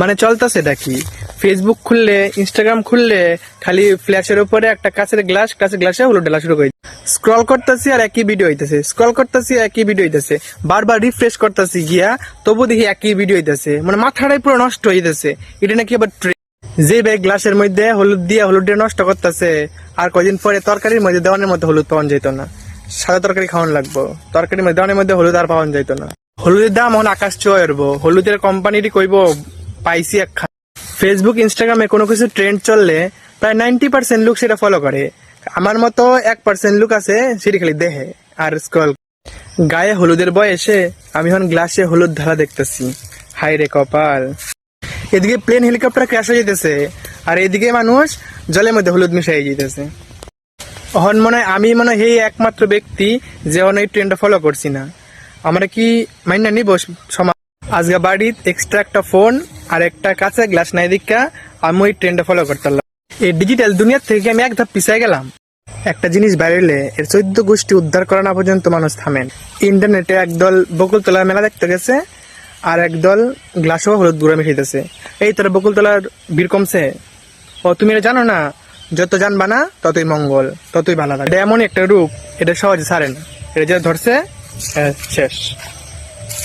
মানে চলতেছে কি? ফেসবুক খুললে, ইনস্টাগ্রাম খুললে খালি ফ্ল্যাশের উপরে একটা কাঁচের গ্লাসে হলুদ ঢালা শুরু করে স্ক্রল করতেছি আর একই ভিডিও হইতেছে, স্ক্রল করতেছি একই ভিডিও হইতেছে, বারবার রিফ্রেশ করতেছি গিয়া তবু দেখি একই ভিডিও হইতেছে। মানে মাথাটাই পুরো নষ্ট হয়ে যাচ্ছে। এটা নাকি আবার যে ভাই গ্লাসের মধ্যে হলুদ দিয়ে নষ্ট করতেছে, আর কয়দিন পরে তরকারির মধ্যে দেওয়ানের মধ্যে হলুদ পাওয়া যেত না। সাদা তরকারি খাওয়ানো লাগবো, তরকারির মধ্যে দেওয়ানের মধ্যে হলুদ আর পাওয়া যেত না। হলুদের দাম এখন আকাশ ছোঁয়া উঠবো। হলুদের কোম্পানিটি কইব পাইছি এক। ফেসবুক ইনস্টাগ্রামে কোনো কিছু ট্রেন্ড চললে প্রায় 90% লোক সেটা ফলো করে। আমার মতো 1% লোক আছে সেটি খালি দেখে আর স্ক্রল। গায়ে হলুদের বয়সে আমি এখন গ্লাসে হলুদ ঢালা দেখতেছি। হাই রে কপাল। এদিকে প্লেন হেলিকপ্টার ক্র্যাশ হয়ে যেতেছে, আর এদিকে মানুষ জলের মধ্যে হলুদ মিশাই যেতেছে। এখন আমি এই একমাত্র ব্যক্তি যে এই ট্রেন্ডটা ফলো করছি না। আমরা কি মাইন্ডা নিব সমাজ? আজকে বাড়ির এক্সট্রা একটা ফোন আর একটা কাঁচা গ্লাস নাই দেখা আমি ওই ট্রেন্ডটা ফলো করতে পারলাম। এই ডিজিটাল দুনিয়ার থেকে আমি এক ধাপ পিছিয়ে গেলাম। একটা জিনিস বাইরে এর 14 গোষ্ঠী উদ্ধার করা না পর্যন্ত মানুষ থামেন। ইন্টারনেটে একদল বকুলতলার মেলা দেখতে গেছে, আর একদল গ্লাসও হলুদ গুঁড়া মিশাইতেছে। এই তোর বকুলতলার ভিড় কমছে? ও তুমি এটা জানো না? যত জানবা না ততই মঙ্গল, ততই ভালো লাগে। এটা এমন একটা রূপ, এটা সহজে ছাড়ে না। এটা যা ধরছে শেষ।